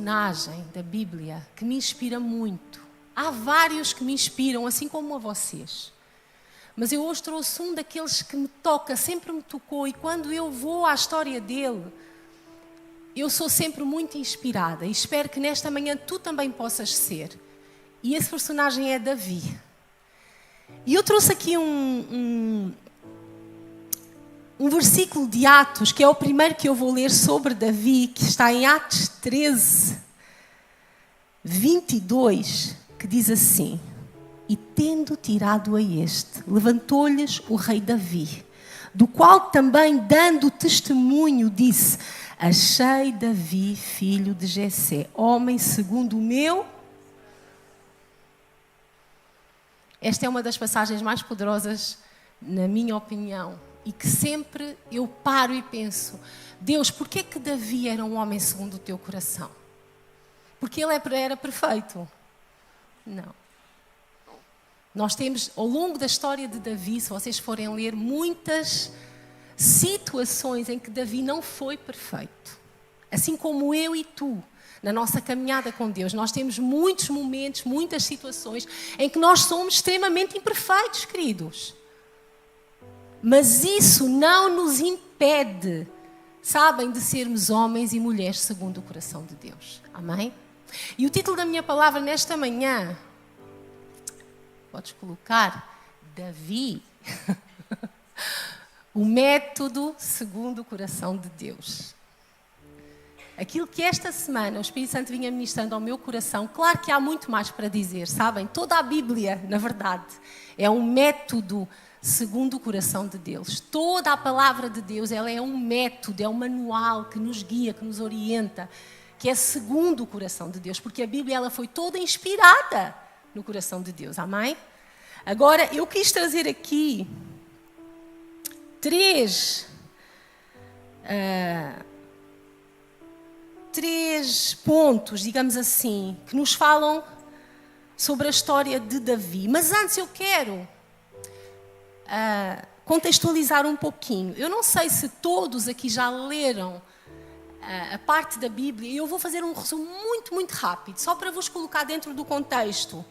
personagem da Bíblia que me inspira muito. Há vários que me inspiram, assim como a vocês. Mas eu hoje trouxe um daqueles que me toca, sempre me tocou, e quando eu vou à história dele, eu sou sempre muito inspirada e espero que nesta manhã tu também possas ser. E esse personagem é Davi. E eu trouxe aqui um versículo de Atos, que é o primeiro que eu vou ler sobre Davi, que está em Atos 13, 22, que diz assim: E tendo tirado a este, levantou-lhes o rei Davi, do qual também dando testemunho disse: Achei Davi, filho de Jessé, homem segundo o meu. Esta é uma das passagens mais poderosas, na minha opinião, e que sempre eu paro e penso: Deus, porquê que Davi era um homem segundo o teu coração? Porque ele era perfeito? Não. Nós temos, ao longo da história de Davi, se vocês forem ler, muitas situações em que Davi não foi perfeito. Assim como eu e tu, na nossa caminhada com Deus, nós temos muitos momentos, muitas situações em que nós somos extremamente imperfeitos, queridos. Mas isso não nos impede, sabem, de sermos homens e mulheres segundo o coração de Deus. Amém? E o título da minha palavra nesta manhã, podes colocar, Davi, o método segundo o coração de Deus. Aquilo que esta semana o Espírito Santo vinha ministrando ao meu coração, claro que há muito mais para dizer, sabem? Toda a Bíblia, na verdade, é um método segundo o coração de Deus. Toda a palavra de Deus, ela é um método, é um manual que nos guia, que nos orienta, que é segundo o coração de Deus, porque a Bíblia ela foi toda inspirada no coração de Deus, amém? Agora, eu quis trazer aqui três pontos, digamos assim, que nos falam sobre a história de Davi. Mas antes eu quero contextualizar um pouquinho. Eu não sei se todos aqui já leram a parte da Bíblia, e eu vou fazer um resumo muito, muito rápido, só para vos colocar dentro do contexto.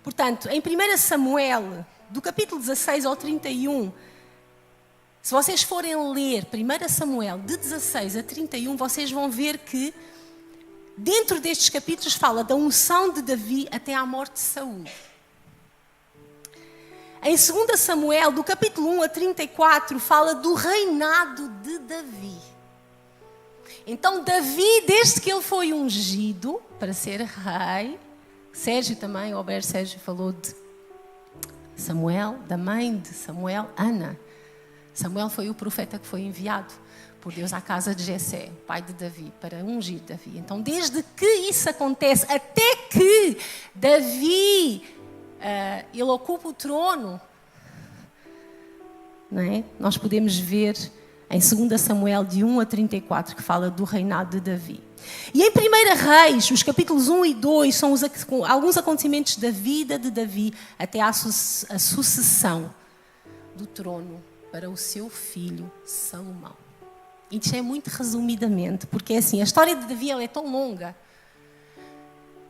Portanto, em 1 Samuel, do capítulo 16 ao 31, se vocês forem ler 1 Samuel, de 16 a 31, vocês vão ver que dentro destes capítulos fala da unção de Davi até à morte de Saul. Em 2 Samuel, do capítulo 1 a 34, fala do reinado de Davi. Então, Davi, desde que ele foi ungido para ser rei, Sérgio também, o Alberto Sérgio falou de Samuel, da mãe de Samuel, Ana. Samuel foi o profeta que foi enviado por Deus à casa de Jessé, pai de Davi, para ungir Davi. Então, desde que isso acontece, até que Davi, ele ocupa o trono, não é? Nós podemos ver em 2 Samuel, de 1 a 34, que fala do reinado de Davi. E em 1 Reis, os capítulos 1 e 2, são alguns acontecimentos da vida de Davi até a sucessão do trono para o seu filho Salomão. Isto é muito resumidamente, porque é assim, a história de Davi ela é tão longa.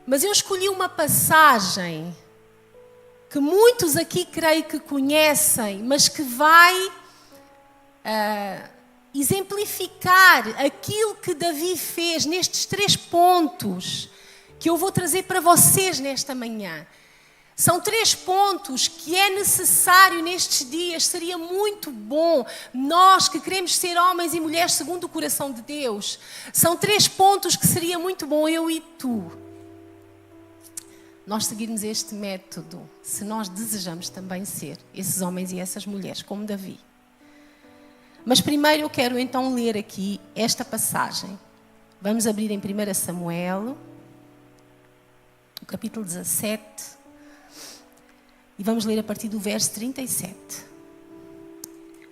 Mas eu escolhi uma passagem que muitos aqui creio que conhecem, mas que vai exemplificar aquilo que Davi fez nestes 3 pontos que eu vou trazer para vocês nesta manhã. São 3 pontos que é necessário nestes dias, seria muito bom, nós que queremos ser homens e mulheres segundo o coração de Deus, são 3 pontos que seria muito bom eu e tu, nós seguirmos este método, se nós desejamos também ser esses homens e essas mulheres como Davi. Mas primeiro eu quero então ler aqui esta passagem. Vamos abrir em 1 Samuel, o capítulo 17, e vamos ler a partir do verso 37.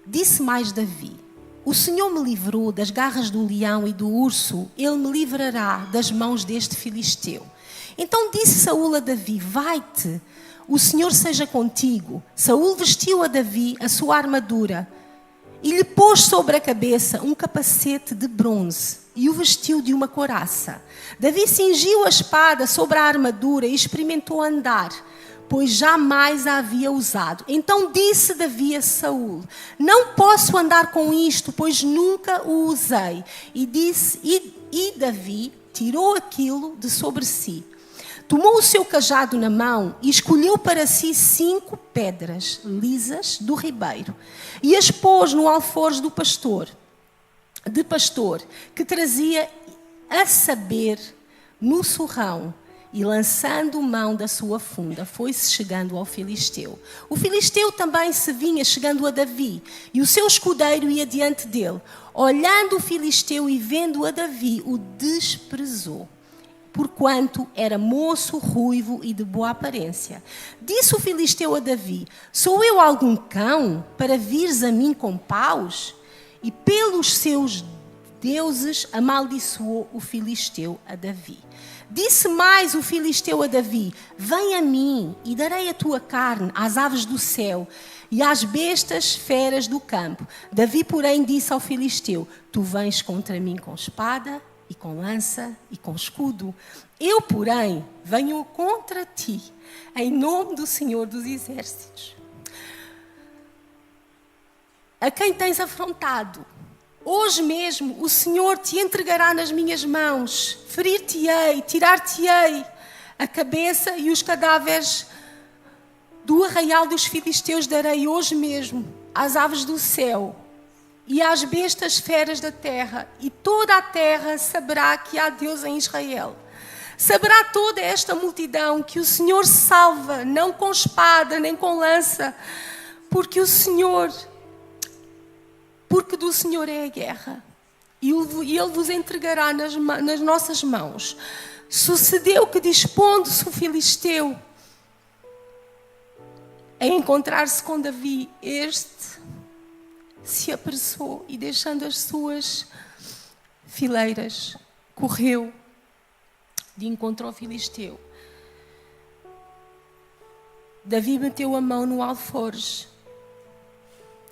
Disse mais Davi: O Senhor me livrou das garras do leão e do urso, Ele me livrará das mãos deste filisteu. Então disse Saúl a Davi: Vai-te, o Senhor seja contigo. Saúl vestiu a Davi a sua armadura. E lhe pôs sobre a cabeça um capacete de bronze e o vestiu de uma couraça. Davi cingiu a espada sobre a armadura e experimentou andar, pois jamais a havia usado. Então disse Davi a Saul: não posso andar com isto, pois nunca o usei. E Davi tirou aquilo de sobre si. Tomou o seu cajado na mão e escolheu para si 5 pedras lisas do ribeiro e as pôs no alforje de pastor, que trazia, a saber, no surrão, e lançando mão da sua funda, foi-se chegando ao filisteu. O filisteu também se vinha chegando a Davi, e o seu escudeiro ia diante dele. Olhando o filisteu e vendo a Davi, o desprezou, porquanto era moço, ruivo e de boa aparência. Disse o filisteu a Davi: sou eu algum cão para vires a mim com paus? E pelos seus deuses amaldiçoou o filisteu a Davi. Disse mais o filisteu a Davi: vem a mim e darei a tua carne às aves do céu e às bestas feras do campo. Davi, porém, disse ao filisteu: tu vens contra mim com espada e com lança e com escudo. Eu, porém, venho contra ti, em nome do Senhor dos Exércitos, a quem tens afrontado. Hoje mesmo o Senhor te entregará nas minhas mãos. Ferir-te-ei, tirar-te-ei a cabeça e os cadáveres do arraial dos filisteus darei hoje mesmo às aves do céu e às bestas feras da terra, e toda a terra saberá que há Deus em Israel. Saberá toda esta multidão que o Senhor salva, não com espada nem com lança, porque do Senhor é a guerra, e Ele vos entregará nas nossas mãos. Sucedeu que, dispondo-se o filisteu a encontrar-se com Davi, este se apressou e, deixando as suas fileiras, correu de encontro ao filisteu. Davi meteu a mão no alforje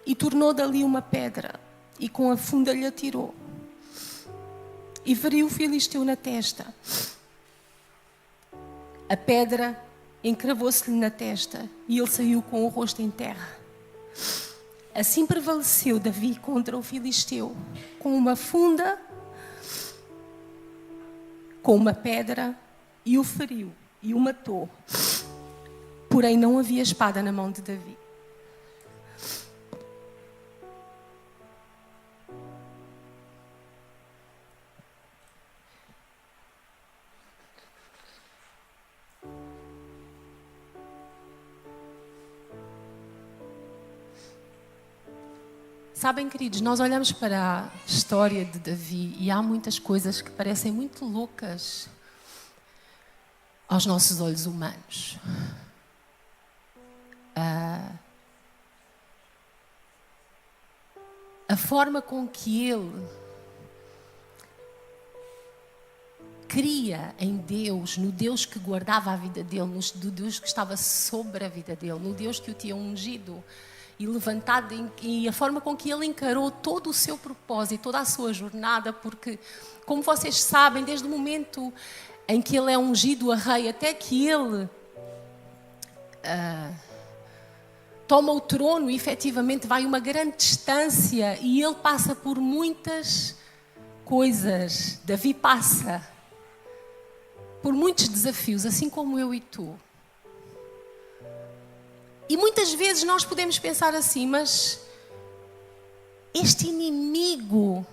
e tornou dali uma pedra, e com a funda lhe atirou, e feriu o filisteu na testa. A pedra encravou-se-lhe na testa, e ele saiu com o rosto em terra. Assim prevaleceu Davi contra o filisteu, com uma funda, com uma pedra, e o feriu, e o matou. Porém não havia espada na mão de Davi. Sabem, queridos, nós olhamos para a história de Davi e há muitas coisas que parecem muito loucas aos nossos olhos humanos. A forma com que ele cria em Deus, no Deus que guardava a vida dele, no Deus que estava sobre a vida dele, no Deus que o tinha ungido e levantado, e a forma com que ele encarou todo o seu propósito, toda a sua jornada, porque, como vocês sabem, desde o momento em que ele é ungido a rei, até que ele toma o trono e efetivamente vai uma grande distância, e ele passa por muitas coisas. Davi passa por muitos desafios, assim como eu e tu. E muitas vezes nós podemos pensar assim, mas este inimigo,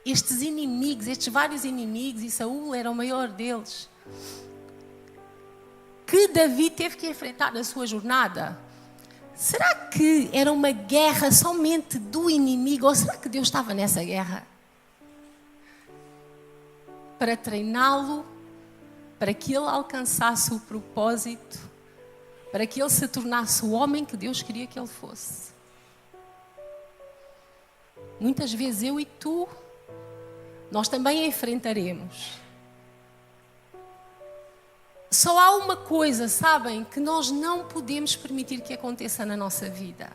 estes vários inimigos, e Saul era o maior deles, que Davi teve que enfrentar na sua jornada, será que era uma guerra somente do inimigo, ou será que Deus estava nessa guerra para treiná-lo, para que ele alcançasse o propósito, para que ele se tornasse o homem que Deus queria que ele fosse? Muitas vezes eu e tu, nós também enfrentaremos. Só há uma coisa, sabem, que nós não podemos permitir que aconteça na nossa vida.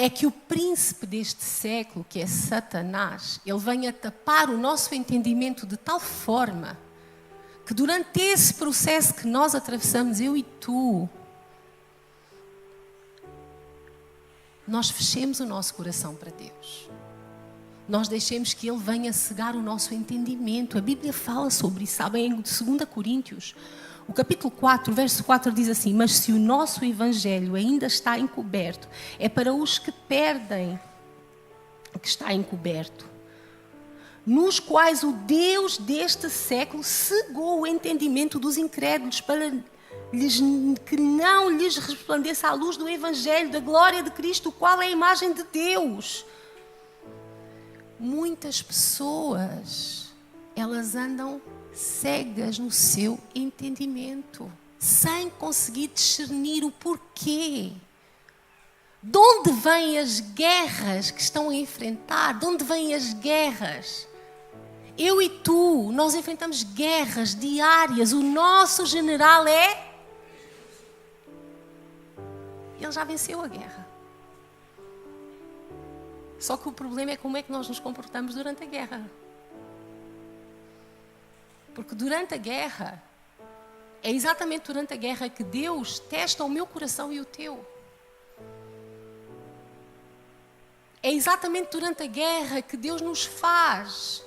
é que o príncipe deste século, que é Satanás, ele vem a tapar o nosso entendimento de tal forma que durante esse processo que nós atravessamos, eu e tu, nós fechemos o nosso coração para Deus. Nós deixemos que Ele venha cegar o nosso entendimento. A Bíblia fala sobre isso, sabem? Em 2 Coríntios, o capítulo 4, verso 4 diz assim: mas se o nosso evangelho ainda está encoberto, é para os que perdem que está encoberto, nos quais o Deus deste século cegou o entendimento dos incrédulos para que não lhes resplandeça a luz do evangelho da glória de Cristo, o qual é a imagem de Deus. Muitas pessoas, elas andam cegas no seu entendimento, sem conseguir discernir o porquê. De onde vêm as guerras que estão a enfrentar? De onde vêm as guerras? Eu e tu, nós enfrentamos guerras diárias. O nosso general ele já venceu a guerra. Só que o problema é como é que nós nos comportamos durante a guerra. Porque durante a guerra, é exatamente durante a guerra que Deus testa o meu coração e o teu. É exatamente durante a guerra que Deus nos faz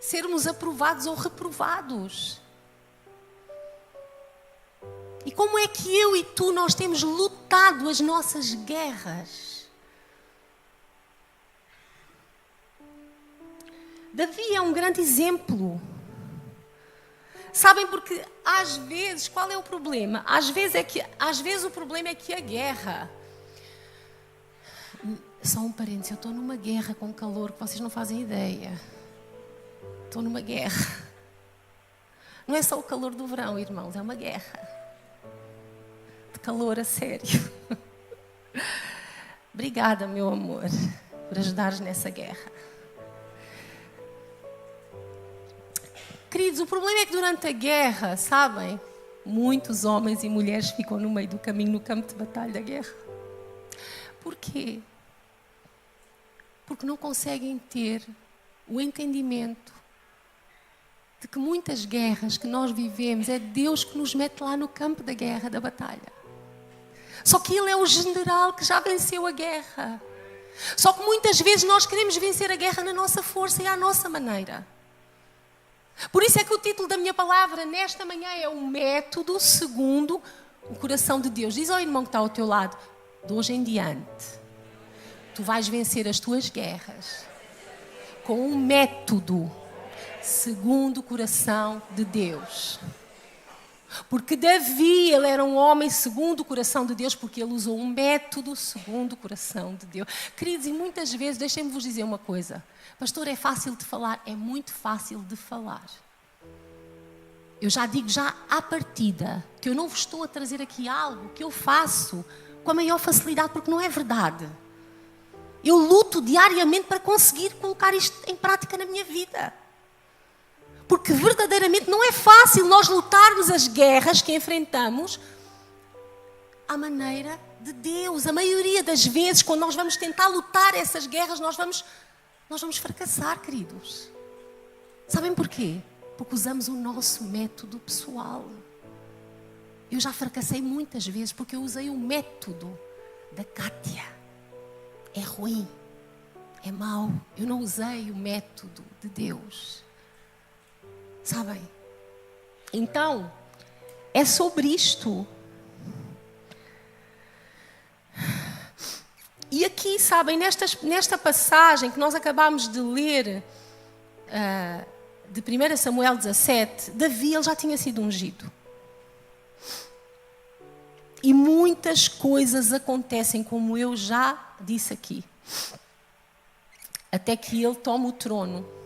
sermos aprovados ou reprovados. E como é que eu e tu, nós temos lutado as nossas guerras? Davi é um grande exemplo. Sabem, porque às vezes, qual é o problema? Às vezes o problema é que a guerra... Só um parênteses, eu estou numa guerra com calor que vocês não fazem ideia. Estou numa guerra. Não é só o calor do verão, irmãos, é uma guerra. De calor a sério. Obrigada, meu amor, por ajudares nessa guerra. Queridos, o problema é que durante a guerra, sabem, muitos homens e mulheres ficam no meio do caminho, no campo de batalha da guerra. Por quê? Porque não conseguem ter o entendimento de que muitas guerras que nós vivemos é Deus que nos mete lá no campo da guerra, da batalha. Só que Ele é o general que já venceu a guerra. Só que muitas vezes nós queremos vencer a guerra na nossa força e à nossa maneira. Por isso é que o título da minha palavra nesta manhã é o método segundo o coração de Deus. Diz ao irmão que está ao teu lado: de hoje em diante, tu vais vencer as tuas guerras com um método segundo o coração de Deus. Porque Davi, ele era um homem segundo o coração de Deus, porque ele usou um método segundo o coração de Deus. Queridos, e muitas vezes, deixem-me vos dizer uma coisa. Pastor, é fácil de falar? É muito fácil de falar. Eu já digo já à partida que eu não vos estou a trazer aqui algo que eu faço com a maior facilidade, porque não é verdade. Eu luto diariamente para conseguir colocar isto em prática na minha vida. Porque verdadeiramente não é fácil nós lutarmos as guerras que enfrentamos à maneira de Deus. A maioria das vezes, quando nós vamos tentar lutar essas guerras, nós vamos fracassar, queridos. Sabem porquê? Porque usamos o nosso método pessoal. Eu já fracassei muitas vezes porque eu usei o método da Kátia. É ruim, é mau. Eu não usei o método de Deus. Sabem? Então, é sobre isto. E aqui, sabem, nesta passagem que nós acabámos de ler, de 1 Samuel 17, Davi, ele já tinha sido ungido. E muitas coisas acontecem, como eu já disse aqui, até que ele toma o trono.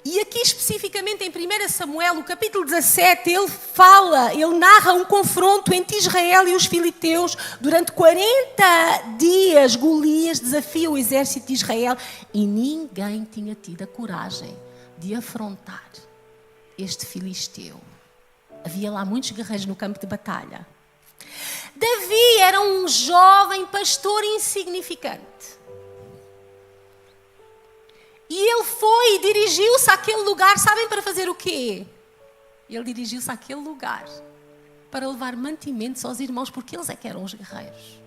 E aqui especificamente em 1 Samuel, o capítulo 17, ele narra um confronto entre Israel e os filisteus. Durante 40 dias, Golias desafia o exército de Israel e ninguém tinha tido a coragem de afrontar este filisteu. Havia lá muitos guerreiros no campo de batalha. Davi Davi era um jovem pastor insignificante. E ele foi e dirigiu-se àquele lugar, sabem para fazer o quê? Ele dirigiu-se àquele lugar para levar mantimentos aos irmãos, porque eles é que eram os guerreiros.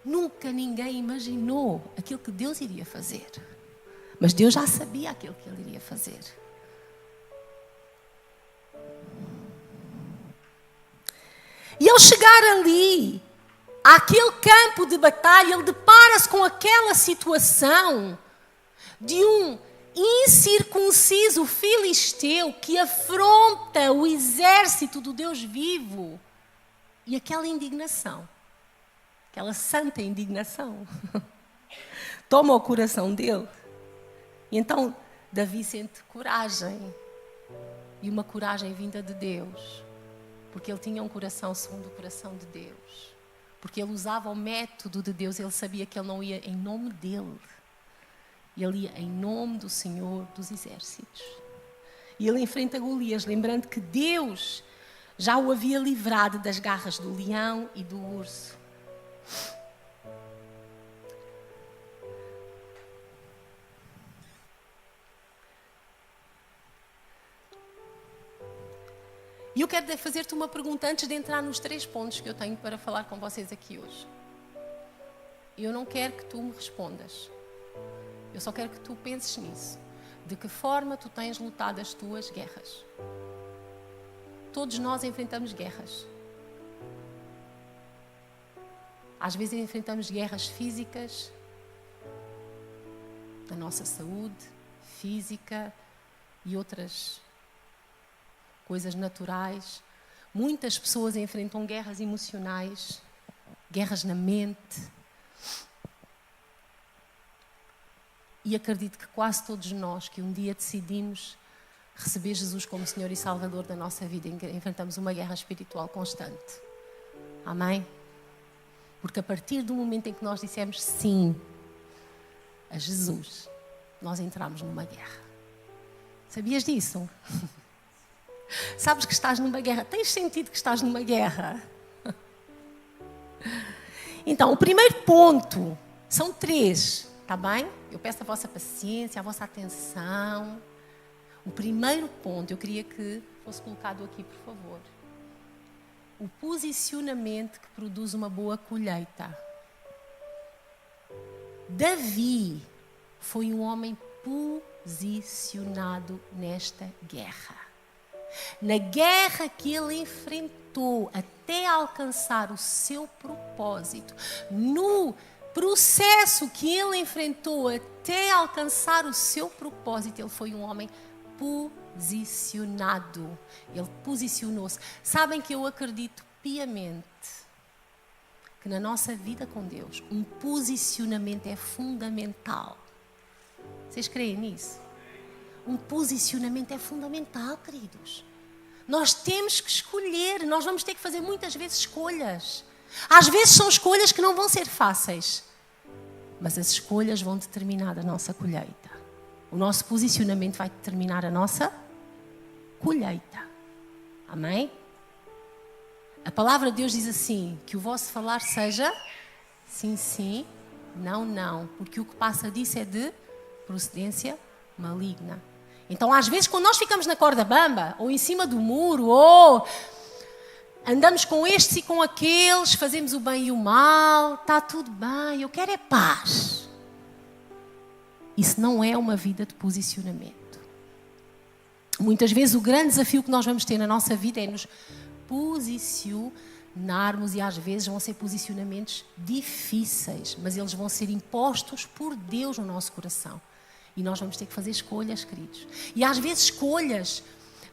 Nunca ninguém imaginou aquilo que Deus iria fazer. Mas Deus já sabia aquilo que ele iria fazer. E ao chegar ali, àquele campo de batalha, ele depara-se com aquela situação de um incircunciso filisteu que afronta o exército do Deus vivo. E aquela indignação, aquela santa indignação, toma o coração dele. E então Davi sente coragem, e uma coragem vinda de Deus, porque ele tinha um coração segundo o coração de Deus, porque ele usava o método de Deus. Ele sabia que ele não ia em nome dele, ele ia em nome do Senhor dos Exércitos. E ele enfrenta Golias, lembrando que Deus já o havia livrado das garras do leão e do urso. E eu quero fazer-te uma pergunta antes de entrar nos 3 pontos que eu tenho para falar com vocês aqui hoje. Eu não quero que tu me respondas. Eu só quero que tu penses nisso. De que forma tu tens lutado as tuas guerras? Todos nós enfrentamos guerras. Às vezes enfrentamos guerras físicas, na nossa saúde física e outras coisas naturais. Muitas pessoas enfrentam guerras emocionais, guerras na mente. E acredito que quase todos nós que um dia decidimos receber Jesus como Senhor e Salvador da nossa vida, enfrentamos uma guerra espiritual constante. Amém? Porque a partir do momento em que nós dissemos sim a Jesus, nós entramos numa guerra. Sabias disso? Sabes que estás numa guerra? Tens sentido que estás numa guerra? Então, o primeiro ponto, são 3, está bem? Eu peço a vossa paciência, a vossa atenção. O primeiro ponto, eu queria que fosse colocado aqui, por favor. O posicionamento que produz uma boa colheita. Davi foi um homem posicionado nesta guerra. Na guerra que ele enfrentou até alcançar o seu propósito, no processo que ele enfrentou até alcançar o seu propósito, ele foi um homem posicionado. Ele posicionou-se. Sabem que eu acredito piamente que na nossa vida com Deus, um posicionamento é fundamental. Vocês creem nisso? Um posicionamento é fundamental, queridos. Nós temos que escolher, nós vamos ter que fazer muitas vezes escolhas. Às vezes são escolhas que não vão ser fáceis, mas as escolhas vão determinar a nossa colheita. O nosso posicionamento vai determinar a nossa colheita. Amém? A palavra de Deus diz assim, que o vosso falar seja sim, sim, não, não, porque o que passa disso é de procedência maligna. Então, às vezes, quando nós ficamos na corda bamba, ou em cima do muro, ou andamos com estes e com aqueles, fazemos o bem e o mal, está tudo bem, eu quero é paz. Isso não é uma vida de posicionamento. Muitas vezes o grande desafio que nós vamos ter na nossa vida é nos posicionarmos, e às vezes vão ser posicionamentos difíceis, mas eles vão ser impostos por Deus no nosso coração. E nós vamos ter que fazer escolhas, queridos. E às vezes escolhas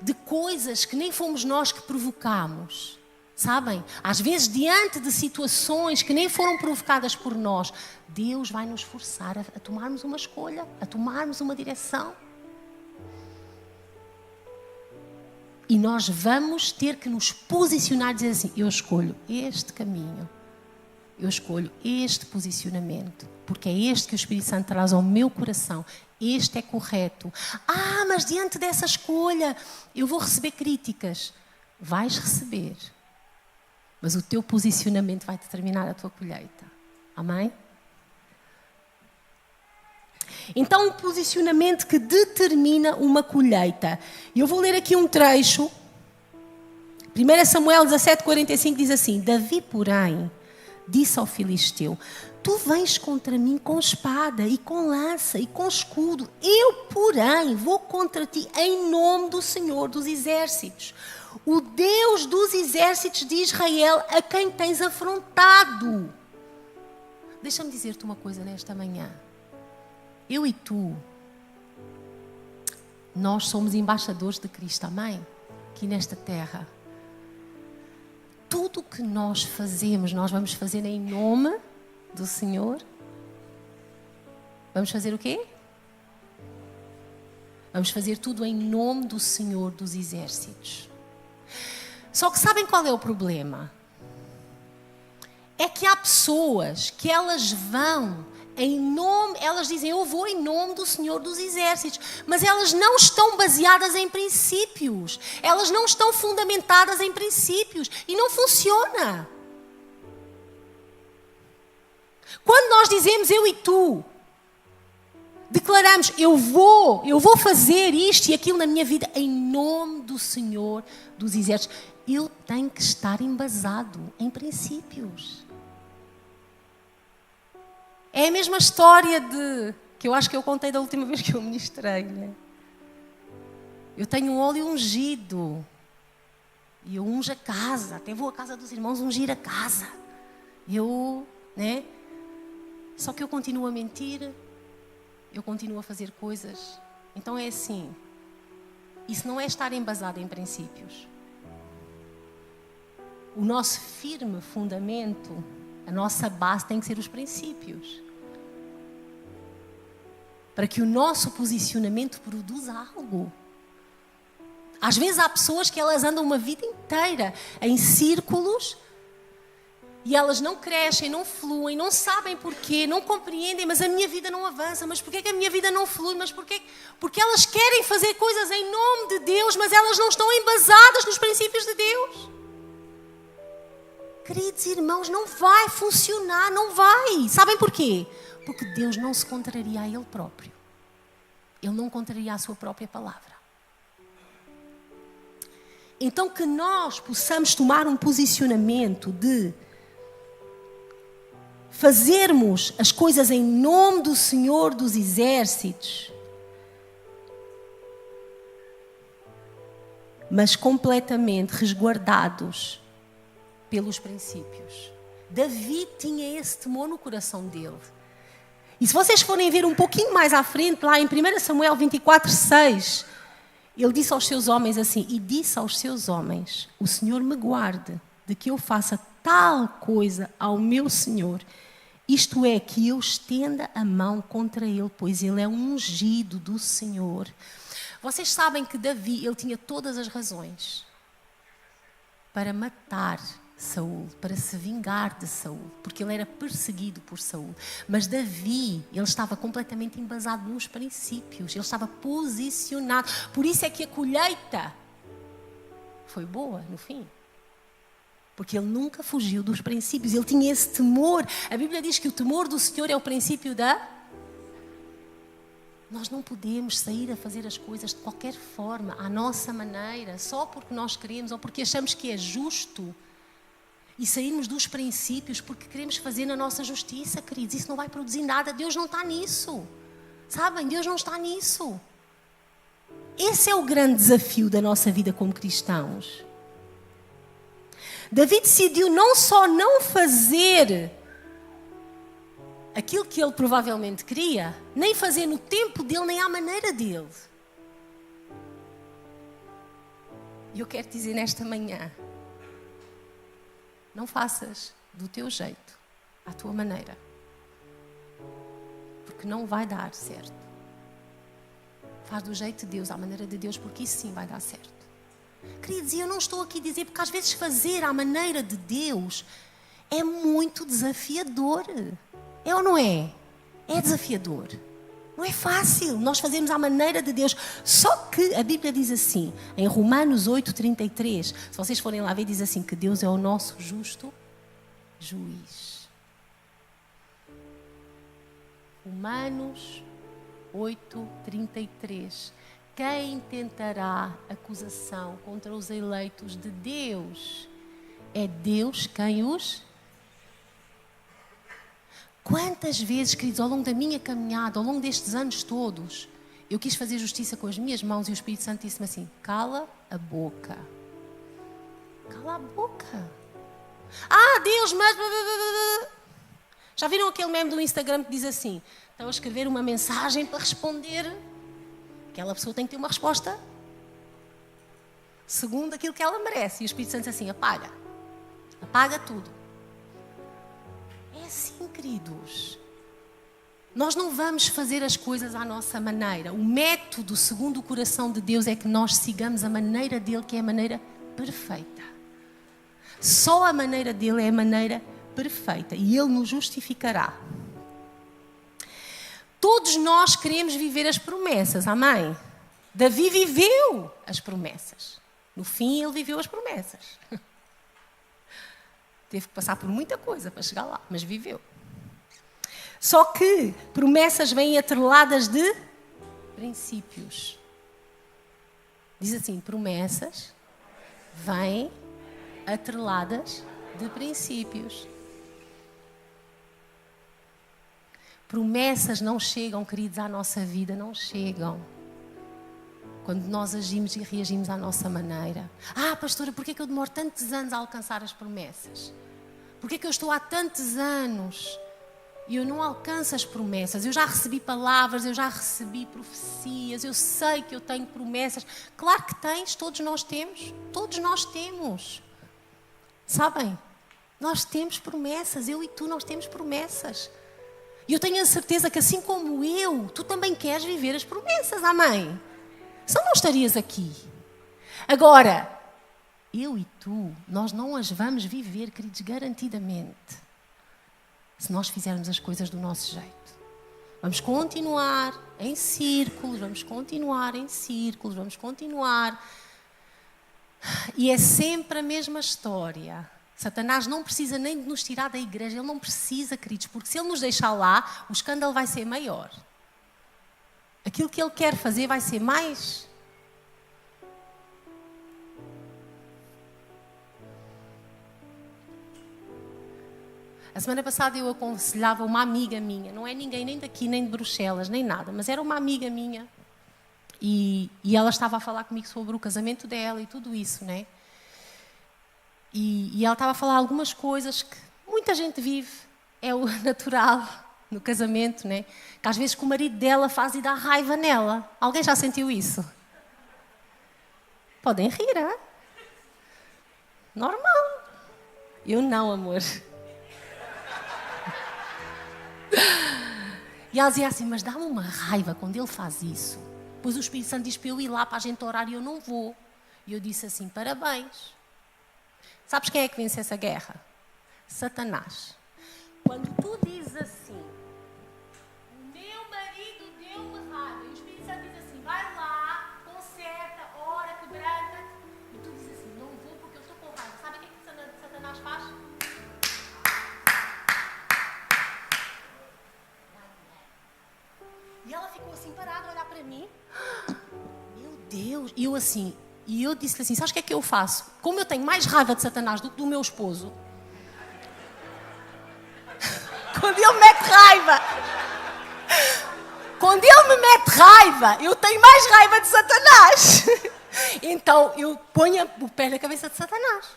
de coisas que nem fomos nós que provocamos. Sabem? Às vezes diante de situações que nem foram provocadas por nós, Deus vai nos forçar a tomarmos uma escolha, a tomarmos uma direção. E nós vamos ter que nos posicionar e dizer assim, eu escolho este caminho. Eu escolho este posicionamento, porque é este que o Espírito Santo traz ao meu coração. Este é correto. Mas diante dessa escolha eu vou receber críticas. Vais receber. Mas o teu posicionamento vai determinar a tua colheita. Amém? Então, um posicionamento que determina uma colheita. E eu vou ler aqui um trecho. 1 Samuel 17:45 diz assim: Davi, porém, disse ao filisteu: Tu vens contra mim com espada e com lança e com escudo. Eu, porém, vou contra ti em nome do Senhor dos Exércitos, o Deus dos exércitos de Israel, a quem tens afrontado. Deixa-me dizer-te uma coisa nesta manhã. Eu e tu, nós somos embaixadores de Cristo, amém? Aqui nesta terra. Tudo o que nós fazemos, nós vamos fazer em nome do Senhor. Vamos fazer o quê? Vamos fazer tudo em nome do Senhor dos Exércitos. Só que sabem qual é o problema? É que há pessoas que elas vão em nome, elas dizem, eu vou em nome do Senhor dos Exércitos, mas elas não estão baseadas em princípios, elas não estão fundamentadas em princípios e não funciona. Quando nós dizemos eu e tu, declaramos eu vou fazer isto e aquilo na minha vida em nome do Senhor dos Exércitos, eu tenho que estar embasado em princípios. É a mesma história que eu acho que eu contei da última vez que eu ministrei, né? Eu tenho um óleo ungido e eu unjo a casa, até vou à casa dos irmãos ungir a casa. Né? Só que eu continuo a mentir, eu continuo a fazer coisas. Então é assim, isso não é estar embasado em princípios. O nosso firme fundamento, a nossa base tem que ser os princípios. Para que o nosso posicionamento produza algo. Às vezes há pessoas que elas andam uma vida inteira em círculos e elas não crescem, não fluem, não sabem porquê, não compreendem, mas a minha vida não avança. Mas porquê que a minha vida não flui? Mas porquê? Porque elas querem fazer coisas em nome de Deus, mas elas não estão embasadas nos princípios de Deus. Queridos irmãos, não vai funcionar, não vai. Sabem porquê? Porque Deus não se contraria a Ele próprio. Ele não contraria a sua própria palavra. Então que nós possamos tomar um posicionamento de fazermos as coisas em nome do Senhor dos Exércitos, mas completamente resguardados pelos princípios. Davi tinha esse temor no coração dele. E se vocês forem ver um pouquinho mais à frente, lá em 1 Samuel 24:6, ele disse aos seus homens assim, e disse aos seus homens, o Senhor me guarde de que eu faça tal coisa ao meu Senhor, isto é, que eu estenda a mão contra ele, pois ele é um ungido do Senhor. Vocês sabem que Davi, ele tinha todas as razões para matar Saul, para se vingar de Saul, porque ele era perseguido por Saul. Mas Davi, ele estava completamente embasado nos princípios, ele estava posicionado. Por isso é que a colheita foi boa no fim. Porque ele nunca fugiu dos princípios, ele tinha esse temor. A Bíblia diz que o temor do Senhor é o princípio da... Nós não podemos sair a fazer as coisas de qualquer forma, à nossa maneira, só porque nós queremos ou porque achamos que é justo. E sairmos dos princípios porque queremos fazer na nossa justiça, queridos. Isso não vai produzir nada. Deus não está nisso. Sabem? Deus não está nisso. Esse é o grande desafio da nossa vida como cristãos. Davi decidiu não só não fazer aquilo que ele provavelmente queria, nem fazer no tempo dele, nem à maneira dele. E eu quero dizer nesta manhã, não faças do teu jeito, à tua maneira. Porque não vai dar certo. Faz do jeito de Deus, à maneira de Deus, porque isso sim vai dar certo. Queridos, e eu não estou aqui a dizer, porque às vezes fazer à maneira de Deus é muito desafiador. É ou não é? É desafiador. Não é fácil nós fazermos à maneira de Deus. Só que a Bíblia diz assim, em Romanos 8:33, se vocês forem lá ver, diz assim, que Deus é o nosso justo juiz. Romanos 8:33. Quem tentará acusação contra os eleitos de Deus? É Deus quem os... Quantas vezes, queridos, ao longo da minha caminhada, ao longo destes anos todos, eu quis fazer justiça com as minhas mãos e o Espírito Santo disse-me assim, cala a boca. Cala a boca. Ah, Deus, mas... Já viram aquele meme do Instagram que diz assim, estão a escrever uma mensagem para responder... Aquela pessoa tem que ter uma resposta segundo aquilo que ela merece. E o Espírito Santo diz assim, apaga. Apaga tudo. É assim, queridos. Nós não vamos fazer as coisas à nossa maneira. O método segundo o coração de Deus é que nós sigamos a maneira dele, que é a maneira perfeita. Só a maneira dele é a maneira perfeita. E ele nos justificará. Todos nós queremos viver as promessas, amém? Davi viveu as promessas. No fim, ele viveu as promessas. Teve que passar por muita coisa para chegar lá, mas viveu. Só que promessas vêm atreladas de princípios. Diz assim, promessas vêm atreladas de princípios. Promessas não chegam, queridos, à nossa vida, não chegam. Quando nós agimos e reagimos à nossa maneira. Ah, pastora, porquê é que eu demoro tantos anos a alcançar as promessas? Porquê é que eu estou há tantos anos e eu não alcanço as promessas? Eu já recebi palavras, eu já recebi profecias, eu sei que eu tenho promessas. Claro que tens, todos nós temos. Todos nós temos. Sabem? Nós temos promessas, eu e tu, nós temos promessas. E eu tenho a certeza que assim como eu, tu também queres viver as promessas, amém? Senão não estarias aqui. Agora, eu e tu, nós não as vamos viver, queridos, garantidamente. Se nós fizermos as coisas do nosso jeito. Vamos continuar em círculos, vamos continuar em círculos, vamos continuar. E é sempre a mesma história. Satanás não precisa nem de nos tirar da igreja, ele não precisa, queridos, porque se ele nos deixar lá, o escândalo vai ser maior. Aquilo que ele quer fazer vai ser mais... A semana passada eu aconselhava uma amiga minha, não é ninguém nem daqui, nem de Bruxelas, nem nada, mas era uma amiga minha. E ela estava a falar comigo sobre o casamento dela e tudo isso, né? E ela estava a falar algumas coisas que muita gente vive, é o natural no casamento, né? Que às vezes que o marido dela faz e dá raiva nela. Alguém já sentiu isso? Podem rir, hein? Normal. Eu não, amor. E ela dizia assim, mas dá-me uma raiva quando ele faz isso. Pois o Espírito Santo diz para eu ir lá para a gente orar e eu não vou. E eu disse assim, parabéns. Sabes quem é que vence essa guerra? Satanás. Quando tu dizes assim, o meu marido deu-me raiva, e o Espírito Santo diz assim, vai lá, conserta, ora, quebranta-te, e tu dizes assim, não vou porque eu estou com raiva. Sabe o que é que Satanás faz? E ela ficou assim parada a olhar para mim. Meu Deus! E eu assim... E eu disse-lhe assim, sabes o que é que eu faço? Como eu tenho mais raiva de Satanás do que do meu esposo, quando ele mete raiva, eu tenho mais raiva de Satanás. Então eu ponho o pé na cabeça de Satanás.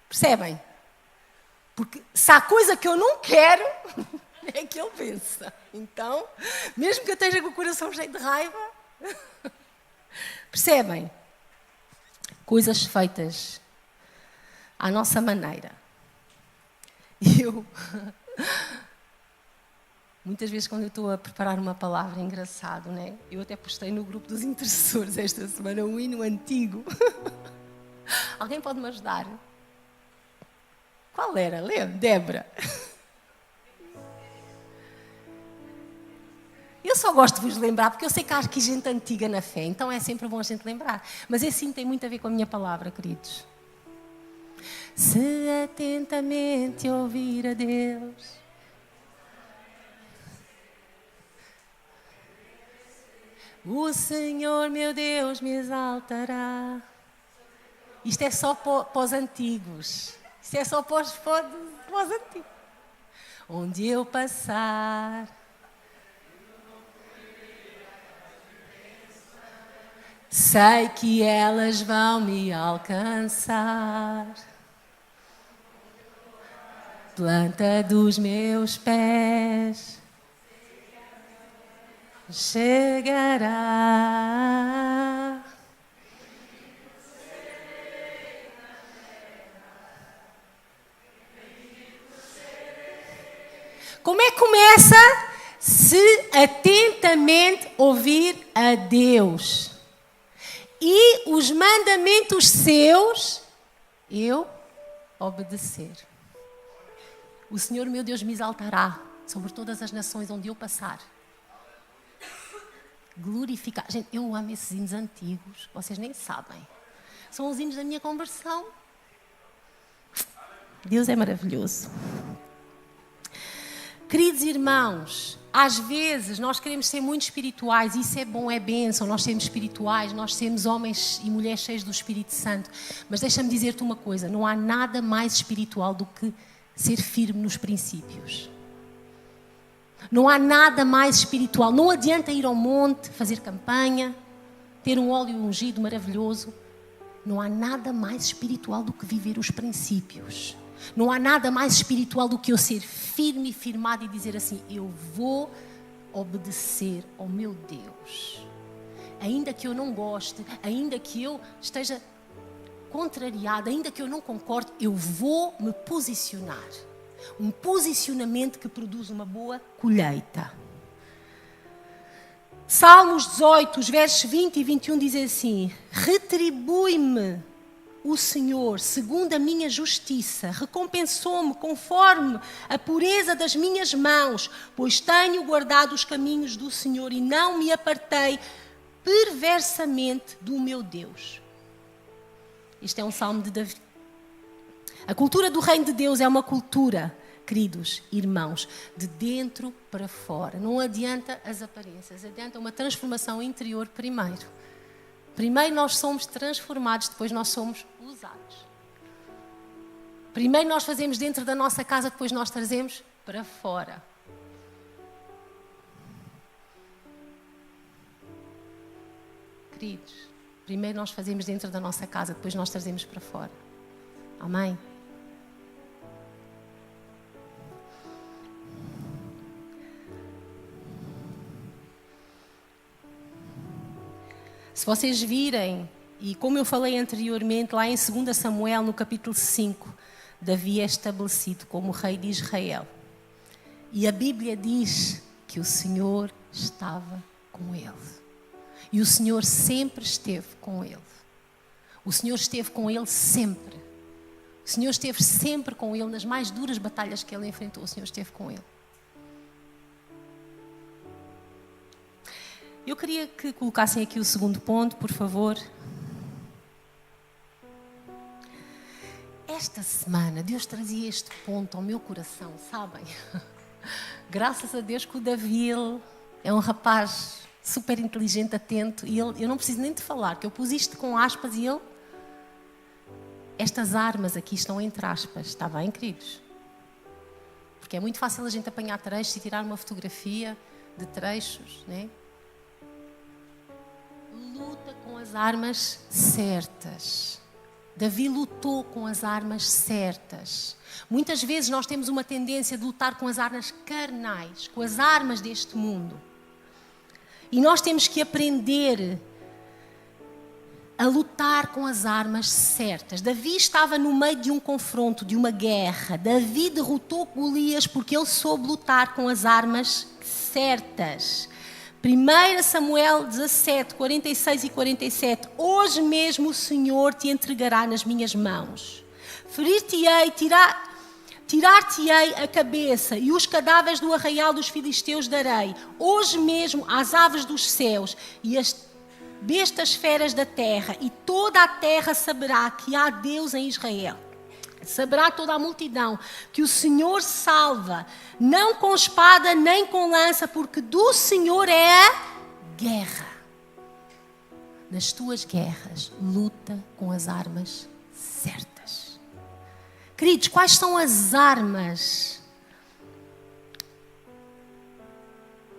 Percebem? Porque se há coisa que eu não quero, é que ele vença. Então, mesmo que eu esteja com o coração cheio de raiva, percebem? Coisas feitas à nossa maneira. Muitas vezes quando eu estou a preparar uma palavra, é engraçado, né? Eu até postei no grupo dos intercessores esta semana um hino antigo. Alguém pode me ajudar? Qual era? Lembra? Débora. Eu só gosto de vos lembrar, porque eu sei que há aqui gente antiga na fé, então é sempre bom a gente lembrar. Mas esse sim tem muito a ver com a minha palavra, queridos. Se atentamente ouvir a Deus, o Senhor meu Deus me exaltará. Isto é só para os antigos. Isto é só para os antigos. Onde eu passar, sei que elas vão me alcançar. Planta dos meus pés chegará. Como é que começa? Se atentamente ouvir a Deus e os mandamentos seus eu obedecer. O Senhor meu Deus me exaltará sobre todas as nações onde eu passar. Glorificar. Gente, eu amo esses hinos antigos, vocês nem sabem. São os hinos da minha conversão. Deus é maravilhoso. Queridos irmãos, às vezes nós queremos ser muito espirituais, isso é bom, é bênção, nós sermos espirituais, nós sermos homens e mulheres cheios do Espírito Santo. Mas deixa-me dizer-te uma coisa, não há nada mais espiritual do que ser firme nos princípios. Não há nada mais espiritual. Não adianta ir ao monte, fazer campanha, ter um óleo ungido maravilhoso. Não há nada mais espiritual do que viver os princípios. Não há nada mais espiritual do que eu ser firme e firmado e dizer assim, eu vou obedecer ao meu Deus. Ainda que eu não goste, ainda que eu esteja contrariada, ainda que eu não concorde, eu vou me posicionar. Um posicionamento que produz uma boa colheita. Salmos 18, os versos 20 e 21 dizem assim, retribui-me o Senhor, segundo a minha justiça, recompensou-me conforme a pureza das minhas mãos, pois tenho guardado os caminhos do Senhor e não me apartei perversamente do meu Deus. Isto é um salmo de Davi. A cultura do reino de Deus é uma cultura, queridos irmãos, de dentro para fora. Não adianta as aparências, adianta uma transformação interior primeiro. Primeiro nós somos transformados, depois nós somos usados. Primeiro nós fazemos dentro da nossa casa, depois nós trazemos para fora. Queridos, primeiro nós fazemos dentro da nossa casa, depois nós trazemos para fora. Amém? Se vocês virem, e como eu falei anteriormente, lá em 2 Samuel, no capítulo 5, Davi é estabelecido como rei de Israel. E a Bíblia diz que o Senhor estava com ele. E o Senhor sempre esteve com ele. O Senhor esteve com ele sempre. O Senhor esteve sempre com ele nas mais duras batalhas que ele enfrentou. O Senhor esteve com ele. Eu queria que colocassem aqui o segundo ponto, por favor. Esta semana, Deus trazia este ponto ao meu coração, sabem? Graças a Deus que o Davi é um rapaz super inteligente, atento, e eu não preciso nem de falar, que eu pus isto com aspas e estas armas aqui estão entre aspas, está bem, queridos? Porque é muito fácil a gente apanhar trechos e tirar uma fotografia de trechos, né? Luta com as armas certas. Davi lutou com as armas certas. Muitas vezes nós temos uma tendência de lutar com as armas carnais, com as armas deste mundo. E nós temos que aprender a lutar com as armas certas. Davi estava no meio de um confronto, de uma guerra. Davi derrotou Golias porque ele soube lutar com as armas certas. 1 Samuel 17, 46 e 47. Hoje mesmo o Senhor te entregará nas minhas mãos. Ferir-te-ei, Tirar-te-ei a cabeça e os cadáveres do arraial dos filisteus darei, hoje mesmo às aves dos céus e às bestas feras da terra, e toda a terra saberá que há Deus em Israel. Saberá toda a multidão que o Senhor salva, não com espada nem com lança, porque do Senhor é a guerra. Nas tuas guerras, luta com as armas certas. Queridos, quais são as armas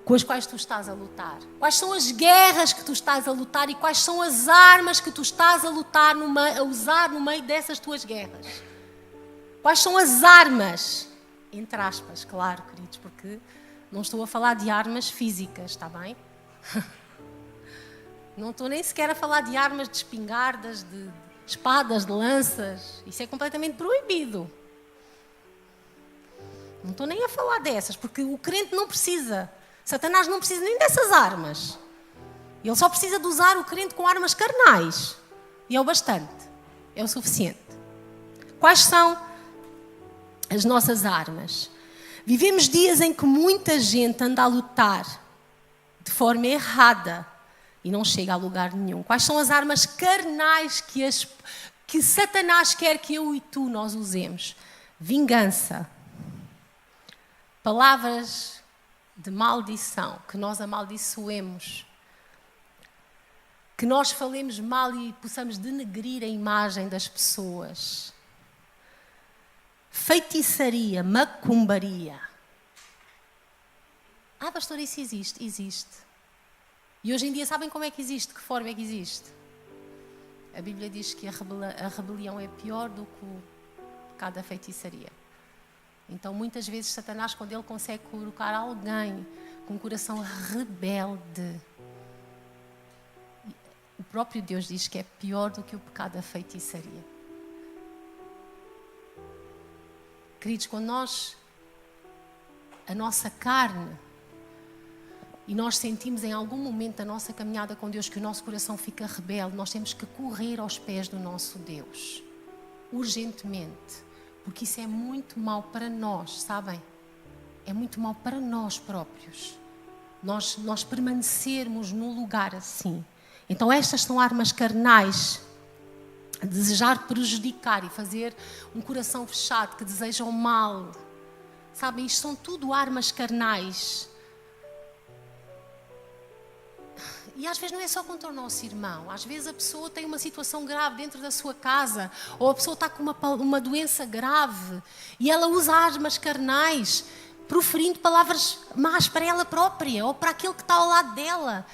com as quais tu estás a lutar? Quais são as guerras que tu estás a lutar e quais são as armas que tu estás a lutar, a usar no meio dessas tuas guerras? Quais são as armas? Entre aspas, claro, queridos, porque não estou a falar de armas físicas, está bem? Não estou nem sequer a falar de armas de espingardas, de espadas, de lanças. Isso é completamente proibido. Não estou nem a falar dessas, porque o crente não precisa. Satanás não precisa nem dessas armas. Ele só precisa de usar o crente com armas carnais. E é o bastante. É o suficiente. Quais são as nossas armas? Vivemos dias em que muita gente anda a lutar de forma errada e não chega a lugar nenhum. Quais são as armas carnais que Satanás quer que eu e tu nós usemos? Vingança. Palavras de maldição, que nós amaldiçoemos. Que nós falemos mal e possamos denegrir a imagem das pessoas. Feitiçaria, macumbaria. Pastor, isso existe? Existe. E hoje em dia sabem como é que existe? De que forma é que existe? A Bíblia diz que a rebelião é pior do que o pecado da feitiçaria. Então muitas vezes Satanás, quando ele consegue colocar alguém com um coração rebelde, o próprio Deus diz que é pior do que o pecado da feitiçaria. Queridos, quando a nossa carne, e nós sentimos em algum momento da nossa caminhada com Deus que o nosso coração fica rebelde, nós temos que correr aos pés do nosso Deus, urgentemente, porque isso é muito mau para nós, sabem? É muito mau para nós próprios, nós permanecermos num lugar assim. Então estas são armas carnais, desejar prejudicar e fazer um coração fechado, que desejam mal, sabem? Isto são tudo armas carnais. E às vezes não é só contra o nosso irmão. Às vezes a pessoa tem uma situação grave dentro da sua casa, ou a pessoa está com uma doença grave e ela usa armas carnais, proferindo palavras más para ela própria ou para aquele que está ao lado dela.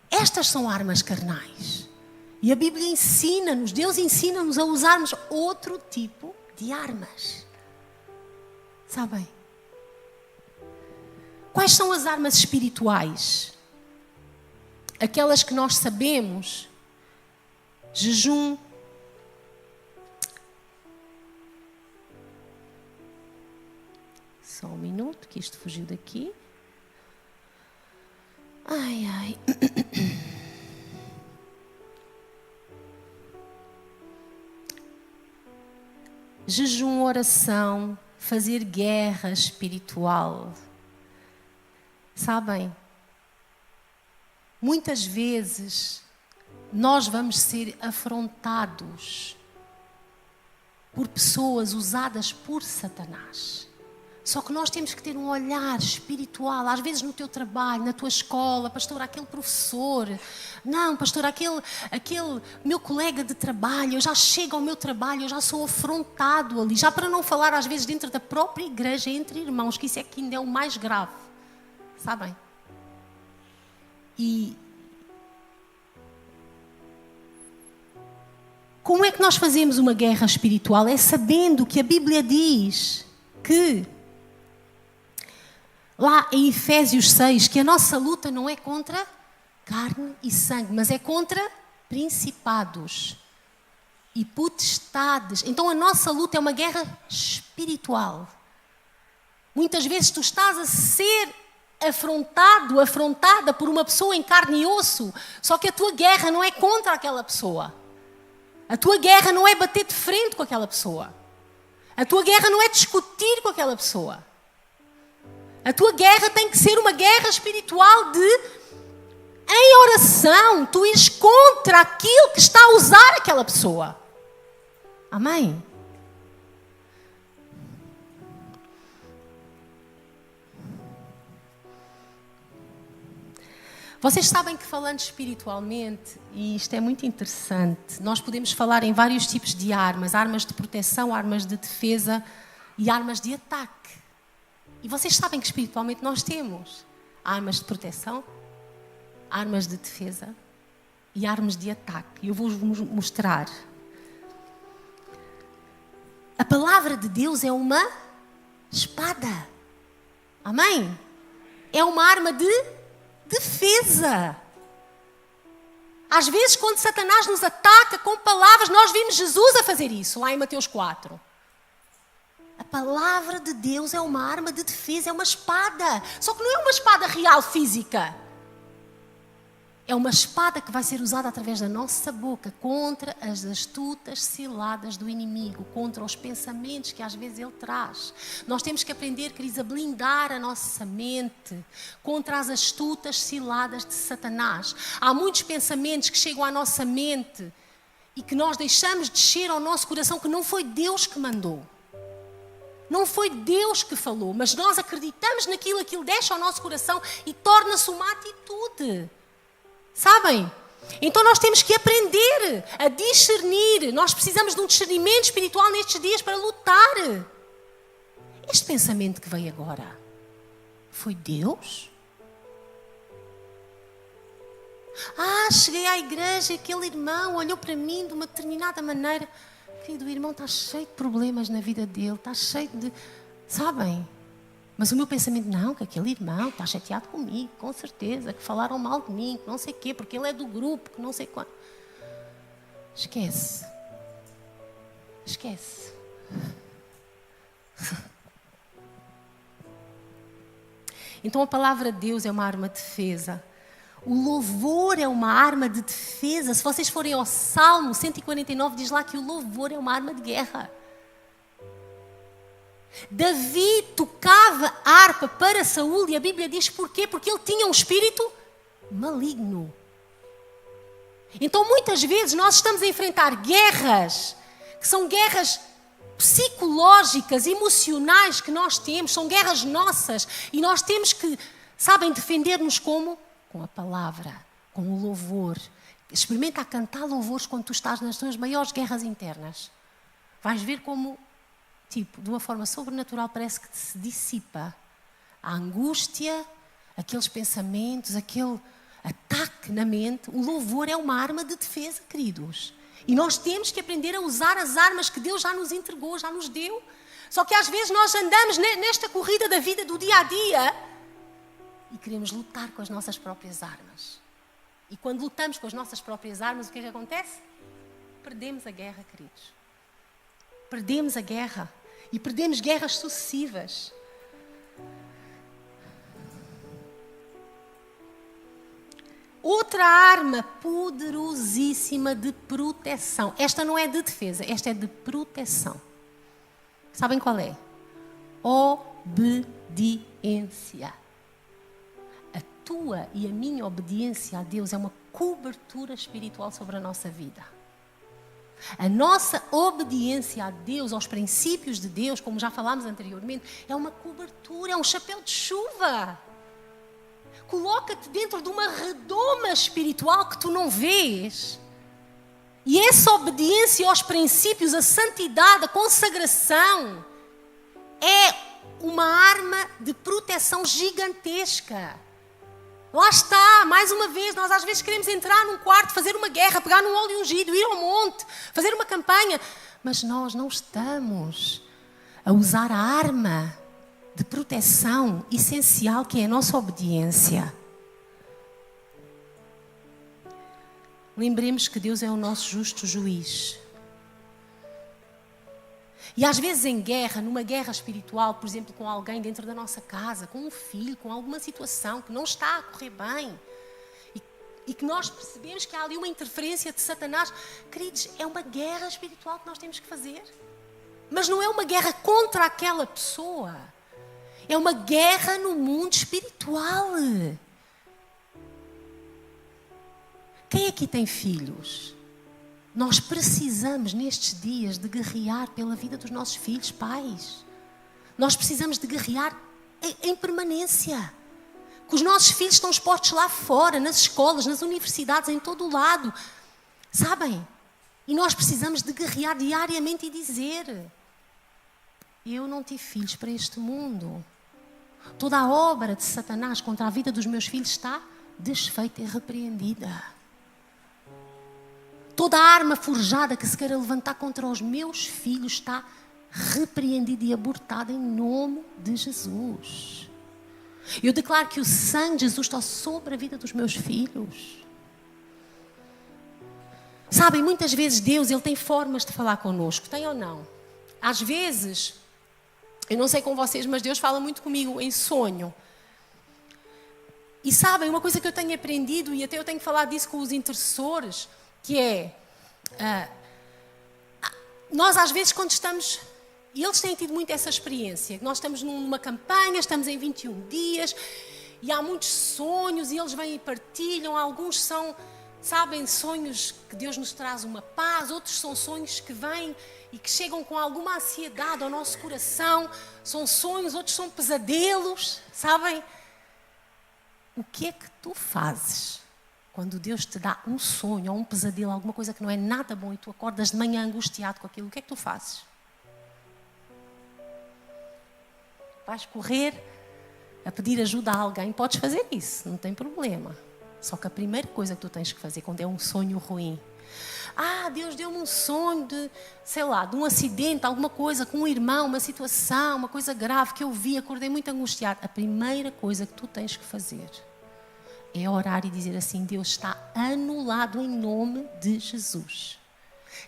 Estas são armas carnais. E a Bíblia ensina-nos, Deus ensina-nos a usarmos outro tipo de armas. Sabem? Quais são as armas espirituais? Aquelas que nós sabemos, jejum, só um minuto que isto fugiu daqui, jejum, oração, fazer guerra espiritual, sabem? Muitas vezes nós vamos ser afrontados por pessoas usadas por Satanás. Só que nós temos que ter um olhar espiritual. Às vezes no teu trabalho, na tua escola, pastor, aquele professor. Não, pastor, aquele meu colega de trabalho. Eu já chego ao meu trabalho, eu já sou afrontado ali. Já para não falar às vezes dentro da própria igreja, entre irmãos, que isso é que ainda é o mais grave. Sabem? E como é que nós fazemos uma guerra espiritual? É sabendo que a Bíblia diz que, lá em Efésios 6, que a nossa luta não é contra carne e sangue, mas é contra principados e potestades. Então a nossa luta é uma guerra espiritual. Muitas vezes tu estás a ser afrontada por uma pessoa em carne e osso, só que a tua guerra não é contra aquela pessoa. A tua guerra não é bater de frente com aquela pessoa. A tua guerra não é discutir com aquela pessoa. A tua guerra tem que ser uma guerra espiritual de, em oração, tu ires contra aquilo que está a usar aquela pessoa. Amém? Vocês sabem que falando espiritualmente, e isto é muito interessante, nós podemos falar em vários tipos de armas. Armas de proteção, armas de defesa e armas de ataque. E vocês sabem que espiritualmente nós temos armas de proteção, armas de defesa e armas de ataque. E eu vou-vos mostrar. A palavra de Deus é uma espada. Amém? É uma arma de defesa. Às vezes, quando Satanás nos ataca com palavras, nós vimos Jesus a fazer isso, lá em Mateus 4. A palavra de Deus é uma arma de defesa, é uma espada. Só que não é uma espada real, física. É uma espada que vai ser usada através da nossa boca contra as astutas ciladas do inimigo, contra os pensamentos que às vezes ele traz. Nós temos que aprender, queridos, a blindar a nossa mente contra as astutas ciladas de Satanás. Há muitos pensamentos que chegam à nossa mente e que nós deixamos descer ao nosso coração que não foi Deus que mandou. Não foi Deus que falou, mas nós acreditamos naquilo, aquilo desce ao nosso coração e torna-se uma atitude. Sabem? Então nós temos que aprender a discernir. Nós precisamos de um discernimento espiritual nestes dias para lutar. Este pensamento que veio agora, foi Deus? Cheguei à igreja e aquele irmão olhou para mim de uma determinada maneira. Querido, o irmão está cheio de problemas na vida dele, está cheio de... Sabem? Mas o meu pensamento, não, que aquele irmão está chateado comigo, com certeza, que falaram mal de mim, que não sei o quê, porque ele é do grupo, que não sei quando. Esquece. Esquece. Então a palavra de Deus é uma arma de defesa. O louvor é uma arma de defesa. Se vocês forem ao Salmo 149, diz lá que o louvor é uma arma de guerra. Davi tocava harpa para Saul e a Bíblia diz porquê? Porque ele tinha um espírito maligno. Então muitas vezes nós estamos a enfrentar guerras que são guerras psicológicas, emocionais que nós temos, são guerras nossas e nós temos que, sabem, defender-nos como? Com a palavra, com o louvor. Experimenta cantar louvores quando tu estás nas tuas maiores guerras internas. Vais ver como, de uma forma sobrenatural, parece que se dissipa a angústia, aqueles pensamentos, aquele ataque na mente. O louvor é uma arma de defesa, queridos. E nós temos que aprender a usar as armas que Deus já nos entregou, já nos deu. Só que às vezes nós andamos nesta corrida da vida, do dia a dia, e queremos lutar com as nossas próprias armas. E quando lutamos com as nossas próprias armas, o que é que acontece? Perdemos a guerra, queridos. Perdemos a guerra. E perdemos guerras sucessivas. Outra arma poderosíssima de proteção. Esta não é de defesa, esta é de proteção. Sabem qual é? Obediência. A tua e a minha obediência a Deus é uma cobertura espiritual sobre a nossa vida. A nossa obediência a Deus, aos princípios de Deus, como já falámos anteriormente, é uma cobertura, é um chapéu de chuva. Coloca-te dentro de uma redoma espiritual que tu não vês. E essa obediência aos princípios, a santidade, a consagração, é uma arma de proteção gigantesca. Lá está, mais uma vez, nós às vezes queremos entrar num quarto, fazer uma guerra, pegar num óleo ungido, ir ao monte, fazer uma campanha. Mas nós não estamos a usar a arma de proteção essencial que é a nossa obediência. Lembremos que Deus é o nosso justo juiz. E às vezes em guerra, numa guerra espiritual, por exemplo, com alguém dentro da nossa casa, com um filho, com alguma situação que não está a correr bem, e que nós percebemos que há ali uma interferência de Satanás, queridos, é uma guerra espiritual que nós temos que fazer. Mas não é uma guerra contra aquela pessoa. É uma guerra no mundo espiritual. Quem aqui tem filhos? Nós precisamos, nestes dias, de guerrear pela vida dos nossos filhos, pais. Nós precisamos de guerrear em permanência. Que os nossos filhos estão expostos lá fora, nas escolas, nas universidades, em todo o lado. Sabem? E nós precisamos de guerrear diariamente e dizer: eu não tive filhos para este mundo. Toda a obra de Satanás contra a vida dos meus filhos está desfeita e repreendida. Toda a arma forjada que se queira levantar contra os meus filhos está repreendida e abortada em nome de Jesus. Eu declaro que o sangue de Jesus está sobre a vida dos meus filhos. Sabem, muitas vezes Deus, Ele tem formas de falar connosco. Tem ou não? Às vezes, eu não sei com vocês, mas Deus fala muito comigo em sonho. E sabem, uma coisa que eu tenho aprendido, e até eu tenho falado disso com os intercessores, que é, nós às vezes quando estamos, e eles têm tido muito essa experiência, nós estamos numa campanha, estamos em 21 dias, e há muitos sonhos, e eles vêm e partilham, alguns são, sabem, sonhos que Deus nos traz uma paz, outros são sonhos que vêm e que chegam com alguma ansiedade ao nosso coração, são sonhos, outros são pesadelos, sabem? O que é que tu fazes quando Deus te dá um sonho ou um pesadelo, alguma coisa que não é nada bom e tu acordas de manhã angustiado com aquilo? O que é que tu fazes? Vais correr a pedir ajuda a alguém? Podes fazer isso, não tem problema. Só que a primeira coisa que tu tens que fazer quando é um sonho ruim: Deus deu-me um sonho de, sei lá, de um acidente, alguma coisa com um irmão, uma situação, uma coisa grave que eu vi, acordei muito angustiado. A primeira coisa que tu tens que fazer é orar e dizer assim: Deus, está anulado em nome de Jesus.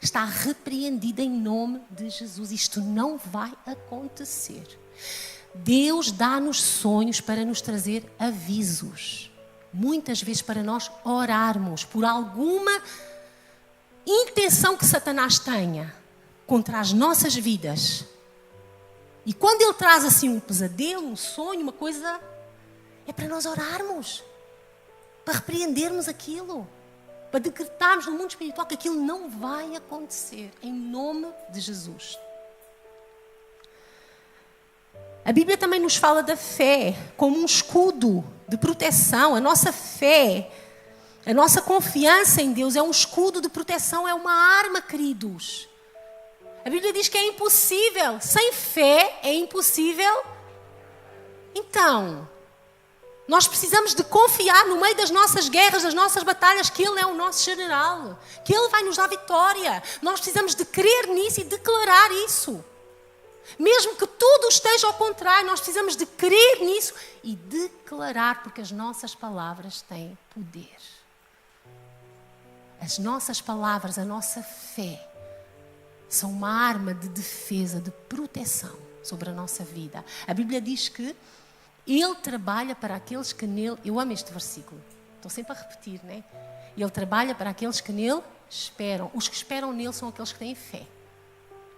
Está repreendido em nome de Jesus. Isto não vai acontecer. Deus dá-nos sonhos para nos trazer avisos. Muitas vezes para nós orarmos por alguma intenção que Satanás tenha contra as nossas vidas. E quando ele traz assim um pesadelo, um sonho, uma coisa, é para nós orarmos, para repreendermos aquilo, para decretarmos no mundo espiritual que aquilo não vai acontecer, em nome de Jesus. A Bíblia também nos fala da fé como um escudo de proteção. A nossa fé, a nossa confiança em Deus é um escudo de proteção, é uma arma, queridos. A Bíblia diz que é impossível. Sem fé é impossível. Então, nós precisamos de confiar no meio das nossas guerras, das nossas batalhas, que Ele é o nosso general, que Ele vai nos dar vitória. Nós precisamos de crer nisso e declarar isso. Mesmo que tudo esteja ao contrário, nós precisamos de crer nisso e declarar, porque as nossas palavras têm poder. As nossas palavras, a nossa fé, são uma arma de defesa, de proteção sobre a nossa vida. A Bíblia diz que Ele trabalha para aqueles que nele... Eu amo este versículo, estou sempre a repetir, não é? Ele trabalha para aqueles que nele esperam. Os que esperam nele são aqueles que têm fé.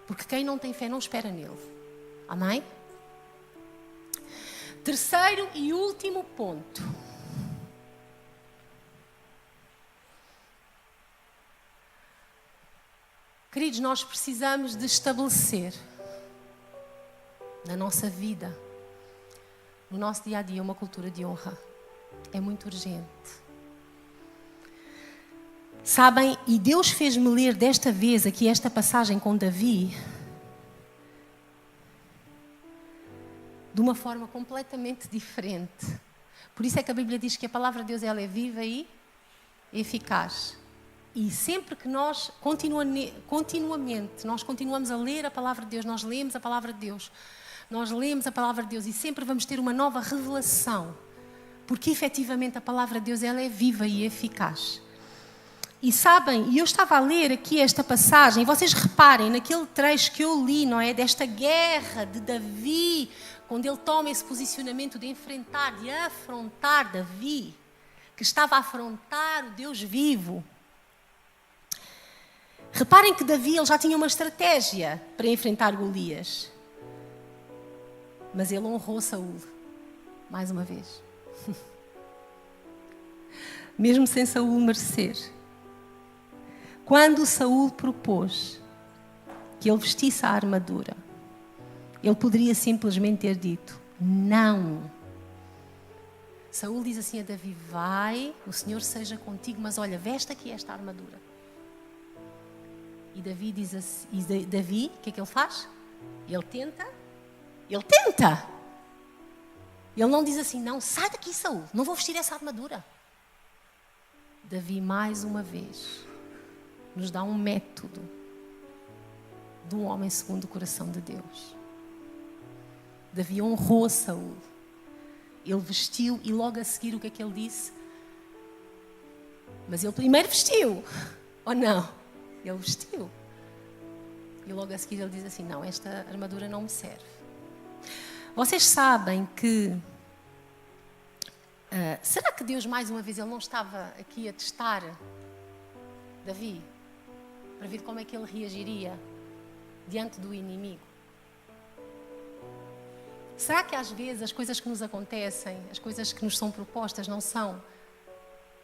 Porque quem não tem fé não espera nele. Amém? Terceiro e último ponto. Queridos, nós precisamos de estabelecer na nossa vida, no nosso dia a dia, uma cultura de honra. É muito urgente. Sabem, e Deus fez-me ler desta vez aqui esta passagem com Davi de uma forma completamente diferente. Por isso é que a Bíblia diz que a palavra de Deus ela é viva e eficaz. E sempre que nós continuamente nós continuamos a ler a palavra de Deus, nós lemos a palavra de Deus, nós lemos a palavra de Deus e sempre vamos ter uma nova revelação, porque efetivamente a palavra de Deus ela é viva e eficaz. E sabem, e eu estava a ler aqui esta passagem, e vocês reparem naquele trecho que eu li, não é? Desta guerra de Davi, quando ele toma esse posicionamento de enfrentar, de afrontar Davi, que estava a afrontar o Deus vivo. Reparem que Davi ele já tinha uma estratégia para enfrentar Golias. Mas ele honrou Saul, mais uma vez. Mesmo sem Saul merecer. Quando Saul propôs que ele vestisse a armadura, ele poderia simplesmente ter dito, não. Saul diz assim a Davi, vai, o Senhor seja contigo, mas olha, veste aqui esta armadura. E Davi diz assim, o que é que ele faz? Ele tenta. Ele não diz assim, não, sai daqui, Saul, não vou vestir essa armadura. Davi, mais uma vez, nos dá um método de um homem segundo o coração de Deus. Davi honrou Saul. Ele vestiu e logo a seguir o que é que ele disse? Mas ele primeiro vestiu, ou não? Ele vestiu. E logo a seguir ele diz assim, não, esta armadura não me serve. Vocês sabem que... será que Deus, mais uma vez, ele não estava aqui a testar Davi? Para ver como é que ele reagiria diante do inimigo? Será que às vezes as coisas que nos acontecem, as coisas que nos são propostas, não são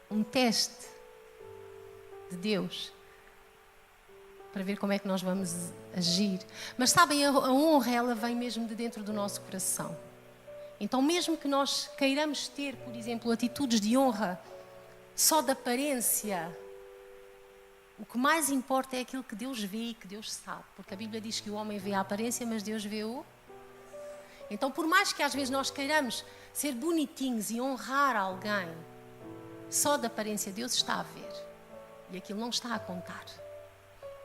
um teste de Deus? Para ver como é que nós vamos agir. Mas sabem, a honra, ela vem mesmo de dentro do nosso coração. Então mesmo que nós queiramos ter, por exemplo, atitudes de honra só de aparência, o que mais importa é aquilo que Deus vê e que Deus sabe. Porque a Bíblia diz que o homem vê a aparência, mas Deus vê o... Então por mais que às vezes nós queiramos ser bonitinhos e honrar alguém, só de aparência Deus está a ver. E aquilo não está a contar.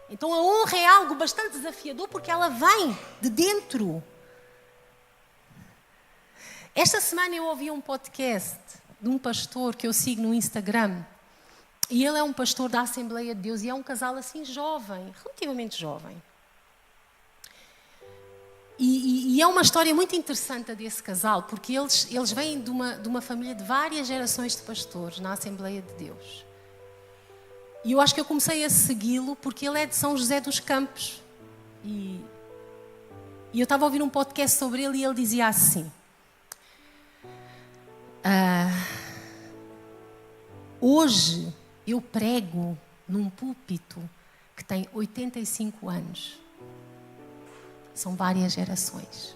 Então a honra é algo bastante desafiador porque ela vem de dentro. Esta semana eu ouvi um podcast de um pastor que eu sigo no Instagram. E ele é um pastor da Assembleia de Deus e é um casal assim jovem, relativamente jovem. E é uma história muito interessante desse casal, porque eles vêm de uma família de várias gerações de pastores na Assembleia de Deus. E eu acho que eu comecei a segui-lo porque ele é de São José dos Campos. E eu estava a ouvir um podcast sobre ele e ele dizia assim... hoje eu prego num púlpito que tem 85 anos. São várias gerações.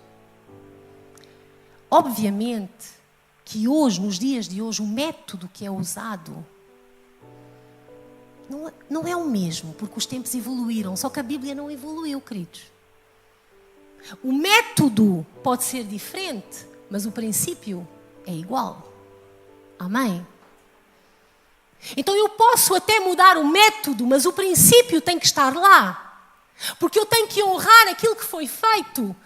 Obviamente que hoje, nos dias de hoje, o método que é usado não é o mesmo, porque os tempos evoluíram, só que a Bíblia não evoluiu, queridos. O método pode ser diferente, mas o princípio é igual. Amém? Então eu posso até mudar o método, mas o princípio tem que estar lá. Porque eu tenho que honrar aquilo que foi feito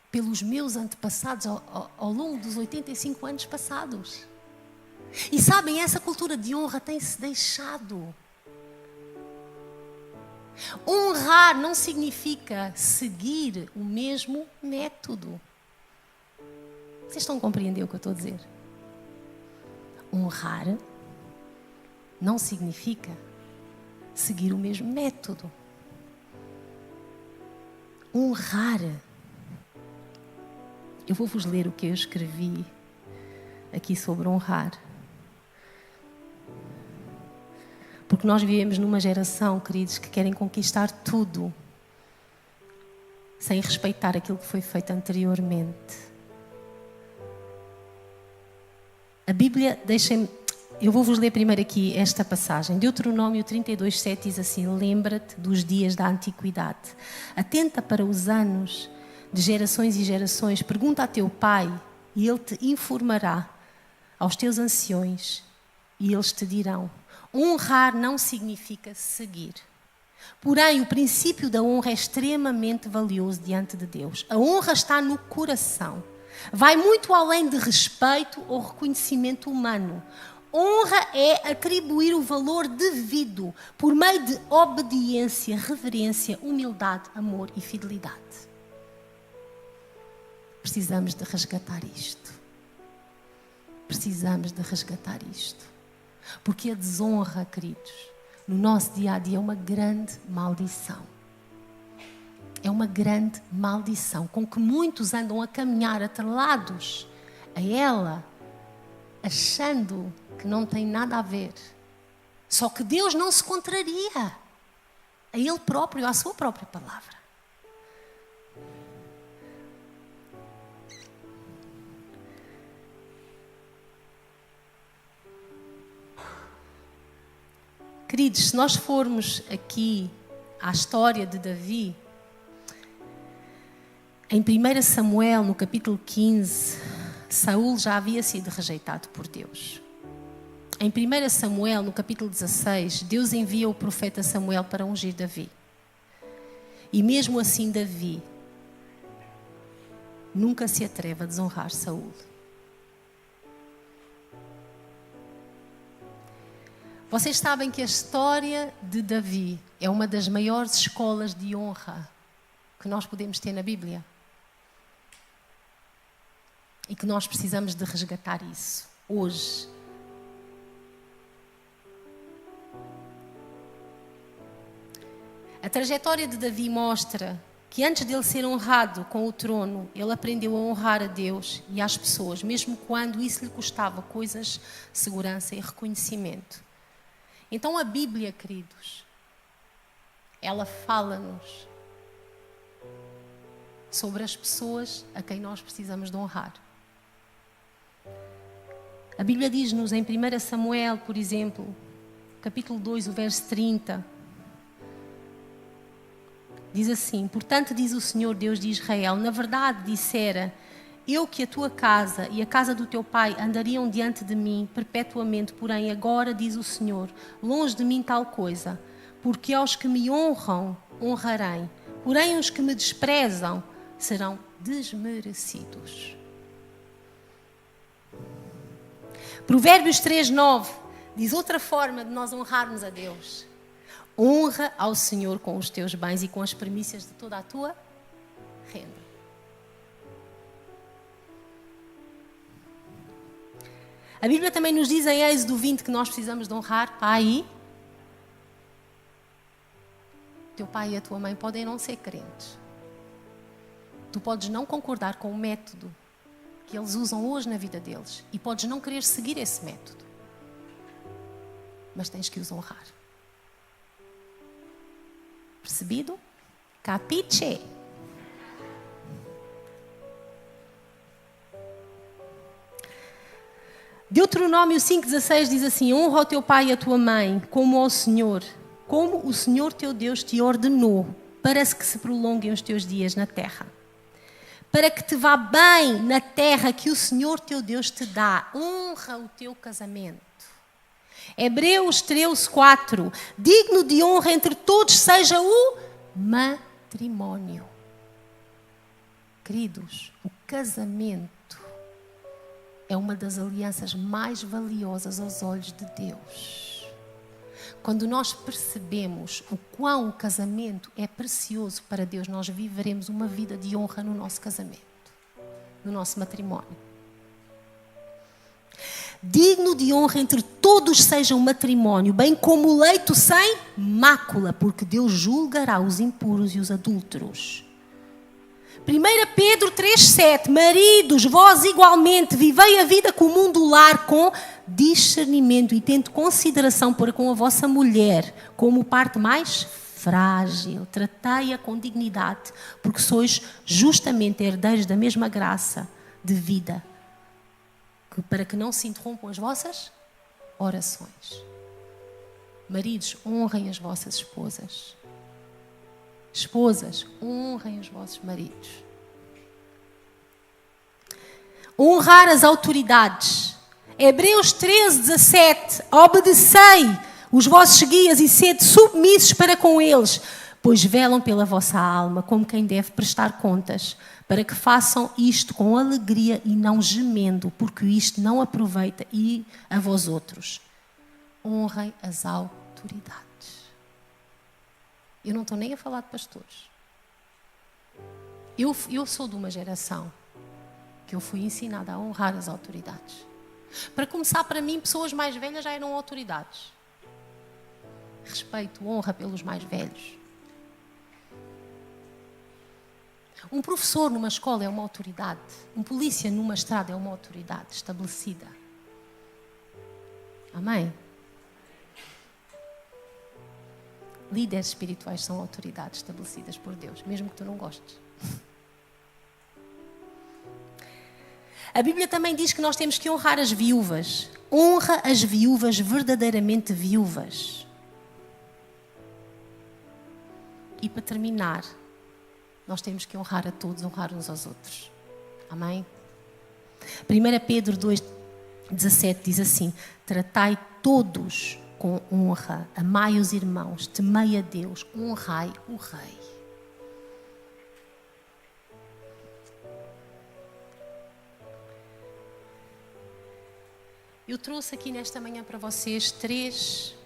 pelos meus antepassados ao longo dos 85 anos passados. E sabem, essa cultura de honra tem-se deixado. Honrar não significa seguir o mesmo método. Vocês estão a compreender o que eu estou a dizer? Honrar não significa seguir o mesmo método. Honrar. Eu vou-vos ler o que eu escrevi aqui sobre honrar. Porque nós vivemos numa geração, queridos, que querem conquistar tudo sem respeitar aquilo que foi feito anteriormente. A Bíblia, eu vou-vos ler primeiro aqui esta passagem. Deuteronômio 32:7 diz assim: lembra-te dos dias da antiguidade. Atenta para os anos de gerações e gerações. Pergunta a teu pai e ele te informará. Aos teus anciões e eles te dirão. Honrar não significa seguir. Porém, o princípio da honra é extremamente valioso diante de Deus. A honra está no coração. Vai muito além de respeito ou reconhecimento humano. Honra é atribuir o valor devido por meio de obediência, reverência, humildade, amor e fidelidade. Precisamos de resgatar isto. Precisamos de resgatar isto. Porque a desonra, queridos, no nosso dia a dia é uma grande maldição. É uma grande maldição com que muitos andam a caminhar atrelados a ela, achando que não tem nada a ver. Só que Deus não se contraria a Ele próprio, à sua própria palavra. Queridos, se nós formos aqui à história de Davi, em 1 Samuel, no capítulo 15, Saul já havia sido rejeitado por Deus. Em 1 Samuel, no capítulo 16, Deus envia o profeta Samuel para ungir Davi. E mesmo assim Davi nunca se atreve a desonrar Saul. Vocês sabem que a história de Davi é uma das maiores escolas de honra que nós podemos ter na Bíblia. E que nós precisamos de resgatar isso hoje. A trajetória de Davi mostra que antes dele ser honrado com o trono, ele aprendeu a honrar a Deus e às pessoas, mesmo quando isso lhe custava coisas, segurança e reconhecimento. Então a Bíblia, queridos, ela fala-nos sobre as pessoas a quem nós precisamos de honrar. A Bíblia diz-nos em 1 Samuel, por exemplo, capítulo 2, o verso 30, diz assim: portanto, diz o Senhor Deus de Israel, na verdade dissera, eu que a tua casa e a casa do teu pai andariam diante de mim perpetuamente, porém agora, diz o Senhor, longe de mim tal coisa, porque aos que me honram, honrarei, porém os que me desprezam serão desmerecidos. Provérbios 3:9 diz outra forma de nós honrarmos a Deus. Honra ao Senhor com os teus bens e com as primícias de toda a tua renda. A Bíblia também nos diz em Êxodo 20 que nós precisamos de honrar pai e teu pai e a tua mãe podem não ser crentes. Tu podes não concordar com o método que eles usam hoje na vida deles e podes não querer seguir esse método, mas tens que os honrar. Percebido? Capiche? Deuteronômio 5,16 diz assim: honra ao teu pai e a tua mãe como ao Senhor, como o Senhor teu Deus te ordenou, para que se prolonguem os teus dias na terra. Para que te vá bem na terra que o Senhor teu Deus te dá. Honra o teu casamento. Hebreus 13:4. Digno de honra entre todos seja o matrimónio. Queridos, o casamento é uma das alianças mais valiosas aos olhos de Deus. Quando nós percebemos o quão o casamento é precioso para Deus, nós viveremos uma vida de honra no nosso casamento, no nosso matrimónio. Digno de honra entre todos seja o matrimónio, bem como o leito sem mácula, porque Deus julgará os impuros e os adúlteros. 1 Pedro 3,7. Maridos, vós igualmente vivei a vida comum do lar com discernimento e tendo consideração para com a vossa mulher como parte mais frágil. Tratei-a com dignidade, porque sois justamente herdeiros da mesma graça de vida, para que não se interrompam as vossas orações. Maridos, honrem as vossas esposas. Esposas, honrem os vossos maridos. Honrar as autoridades. Hebreus 13:17. Obedecei os vossos guias e sede submissos para com eles, pois velam pela vossa alma, como quem deve prestar contas, para que façam isto com alegria e não gemendo, porque isto não aproveita e a vós outros. Honrem as autoridades. Eu não estou nem a falar de pastores. Eu sou de uma geração que eu fui ensinada a honrar as autoridades. Para começar, para mim, pessoas mais velhas já eram autoridades. respeito, honra pelos mais velhos. Um professor numa escola é uma autoridade. Um polícia numa estrada é uma autoridade estabelecida. Amém? Líderes espirituais são autoridades estabelecidas por Deus, mesmo que tu não gostes. A Bíblia também diz que nós temos que honrar as viúvas. Honra as viúvas verdadeiramente viúvas. E para terminar, nós temos que honrar a todos, honrar uns aos outros. Amém? 1 Pedro 2,17 diz assim: tratai todos com honra, amai os irmãos, temei a Deus, honrai o Rei. Eu trouxe aqui nesta manhã para vocês 3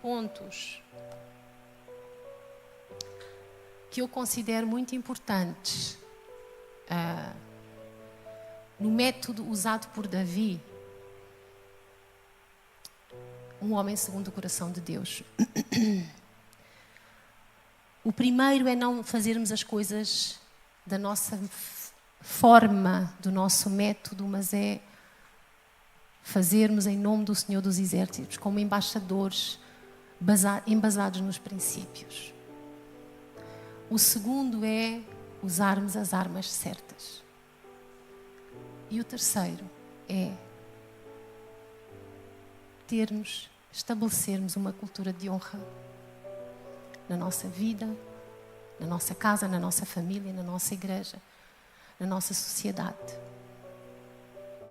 pontos que eu considero muito importantes no método usado por Davi, um homem segundo o coração de Deus. O primeiro é não fazermos as coisas da nossa forma, do nosso método, mas é fazermos em nome do Senhor dos Exércitos, como embaixadores embasados nos princípios. O segundo é usarmos as armas certas. E o terceiro é estabelecermos uma cultura de honra na nossa vida, na nossa casa, na nossa família, na nossa igreja, na nossa sociedade.